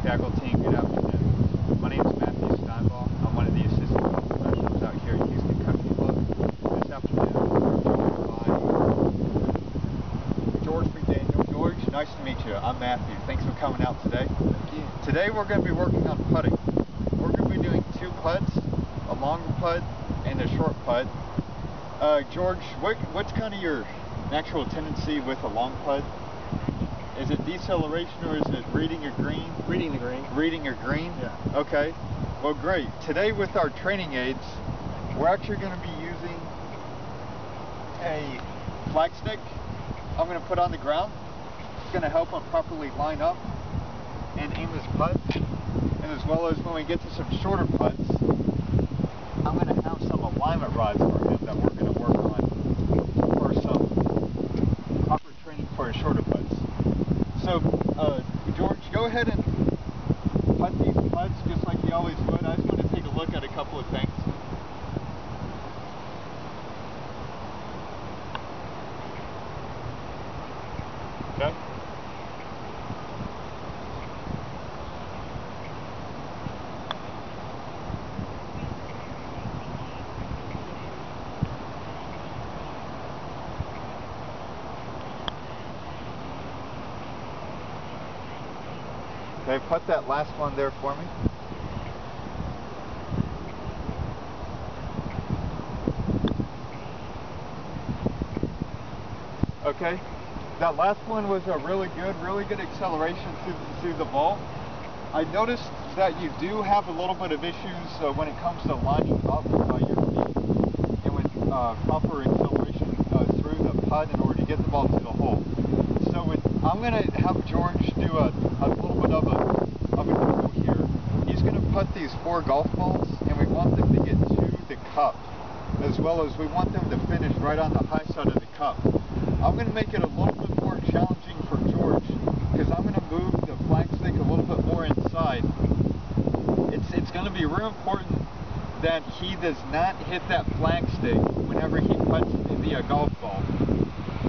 Team. Good afternoon. My name is Matthew Steinball. I'm one of the assistant golf professionals out here at Houston Country Club. This afternoon, we're joined by George McDaniel. George, nice to meet you. I'm Matthew. Thanks for coming out today. Thank you. Today we're going to be working on putting. We're going to be doing two putts, a long putt and a short putt. George, what's kind of your natural tendency with a long putt? Is it deceleration or is it reading your green? Reading the green. Reading your green? Yeah. Okay. Well, great. Today with our training aids, we're actually going to be using a flag stick I'm going to put on the ground. It's going to help him properly line up and aim his putt. And as well as when we get to some shorter putts, I'm going to have some alignment rods for him that we're going to work on for some proper training for his shorter putts. So, George, go ahead and putt these putts just like you always would. I just want to take a look at a couple of things. Okay. Okay, put that last one there for me. Okay, that last one was a really good acceleration through the ball. I noticed that you do have a little bit of issues when it comes to lining up your feet and with proper acceleration through the putt in order to get the ball to the hole. So I'm going to have George do a little bit of a drill here. He's going to put these 4 golf balls, and we want them to get to the cup, as well as we want them to finish right on the high side of the cup. I'm going to make it a little bit more challenging for George, because I'm going to move the flag stick a little bit more inside. It's going to be real important that he does not hit that flag stick whenever he putts the golf ball.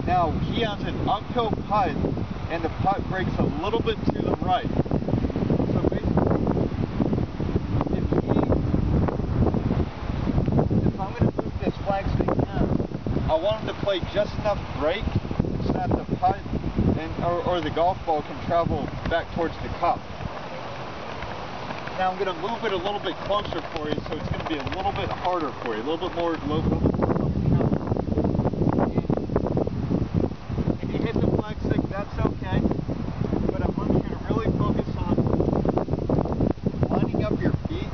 Now, he has an uphill putt, and the putt breaks a little bit to the right. So basically, if I'm going to move this flag stick down, I want him to play just enough break so that the putt or the golf ball can travel back towards the cup. Now I'm going to move it a little bit closer for you, so it's going to be a little bit harder for you, a little bit more challenge. If you hit the flag stick, that's okay, but I want you to really focus on lining up your feet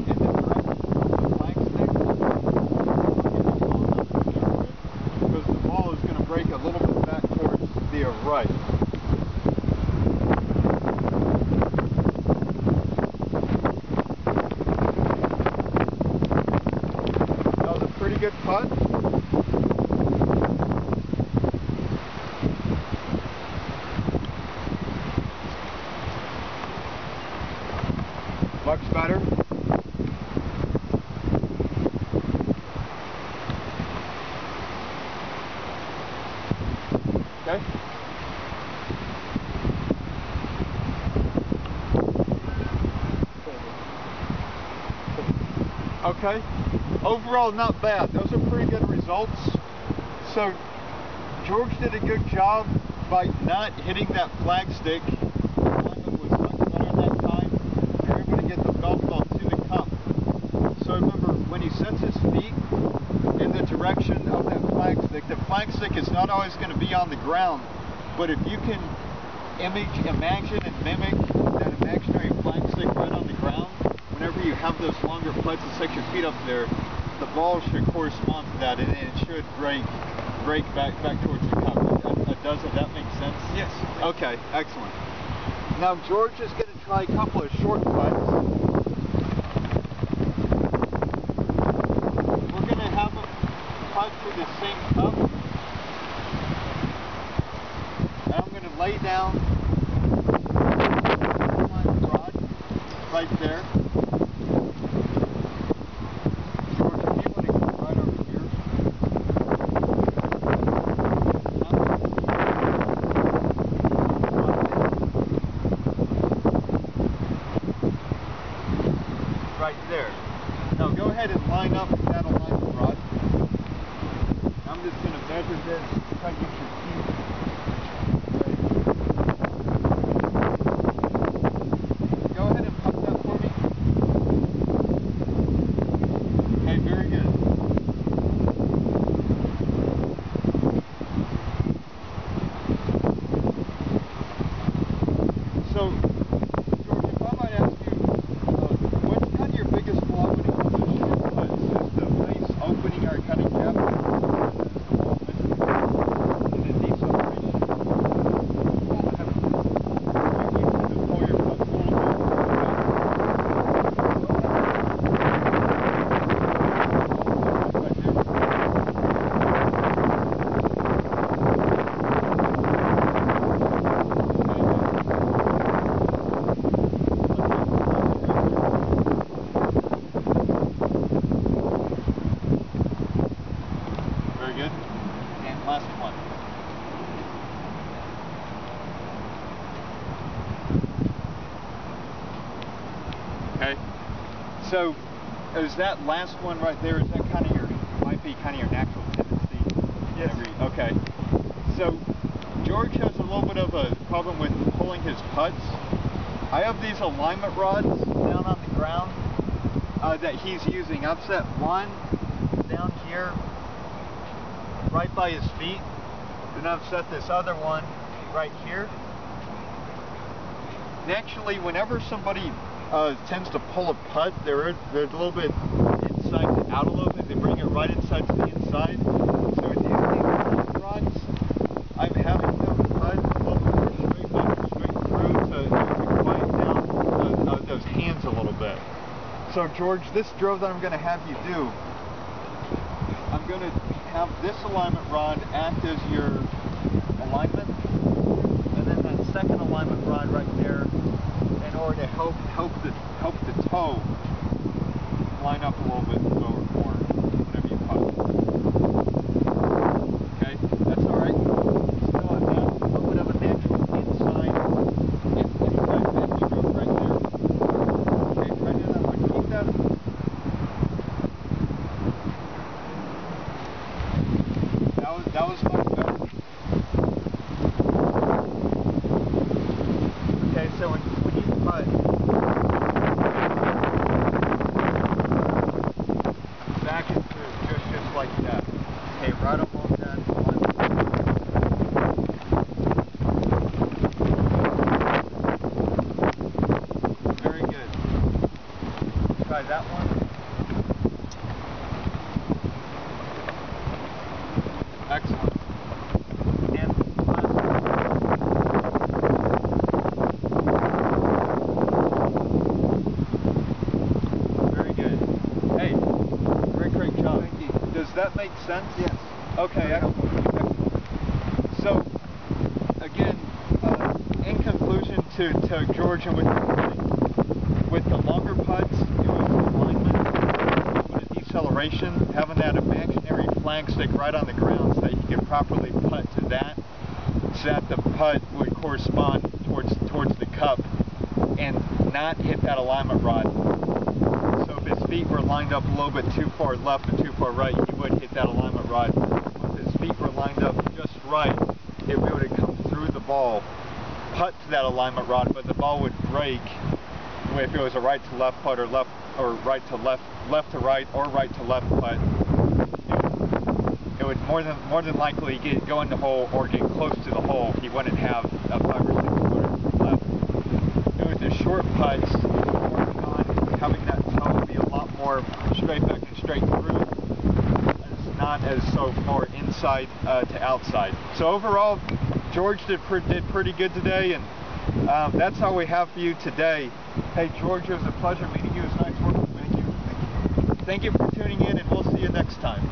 in the direction of the flag stick, because the ball is going to break a little bit back towards the right. Pretty good putt. Much better. Okay. Okay. Overall, not bad. Those are pretty good results. So, George did a good job by not hitting that flag stick. The alignment was much better that time. We were able to get the golf ball to the cup. So remember, when he sets his feet in the direction of that flag stick is not always going to be on the ground. But if you can imagine and mimic that imaginary flag stick right on the ground, whenever you have those longer putts and set your feet up there, the ball should correspond to that, and it should break back towards the cup. Does that make sense? Yes. Okay, excellent. Now George is going to try a couple of short putts. We're going to have him putt to the same cup, and I'm going to lay down my rod right there. line up that alignment rod. I'm just going to measure this, try to get your teeth. Go ahead and pump that for me. Okay, very good. So, George, if I might ask you, what's kind of your biggest flaw when it comes to short putts? Is the nice opening or cutting gap? And then deceleration? You need to pull your putts a little bit. Very good. And last one. Okay. So, is that last one right there, is that kind of your, might be kind of your natural tendency? Yes. Okay. So, George has a little bit of a problem with pulling his putts. I have these alignment rods down on the ground that he's using. I've set one down here right by his feet, and I've set this other one right here. Naturally, whenever somebody tends to pull a putt, they're a little bit inside to out a little bit. They bring it right inside to the inside. So with these alignment rods, I'm having them putt a little more straight, not straight through to quiet down those hands a little bit. So George, this drill that I'm going to have you do, I'm going to have this alignment rod act as your alignment, and then that second alignment rod right there, in order to help the toe line up a little bit more whenever you putt. Okay, that's all right. Still have that a little bit of a natural inside bend stroke right there. Okay, try to do that one. Keep that. That was much better. Okay, so when you putt, back and through, just like that. Okay, right along that line. Very good. Try that one. Excellent. And last one. Very good. Hey, great job. Thank you. Does that make sense? Yes. Okay, excellent. So, again, in conclusion to George, and with the longer putts, it was alignment, a little bit of deceleration, having that imaginary flag stick right on the ground so that you could properly putt to that, so that the putt would correspond towards the cup and not hit that alignment rod. So if his feet were lined up a little bit too far left or too far right, he would hit that alignment rod. If his feet were lined up just right, it would have come through the ball, putt to that alignment rod, but the ball would break if it was a right to left putt or right to left to right or right to left putt. It would more than likely go in the hole or get close to the hole. He wouldn't have a 5 or 6 footer left. It was the short putts working on having that toe be a lot more straight back and straight through. It's not as so far inside to outside. So overall, George did pretty good today, and that's all we have for you today. Hey George, it was a pleasure meeting you. It was nice working with you. Thank you for tuning in, and we'll see you next time.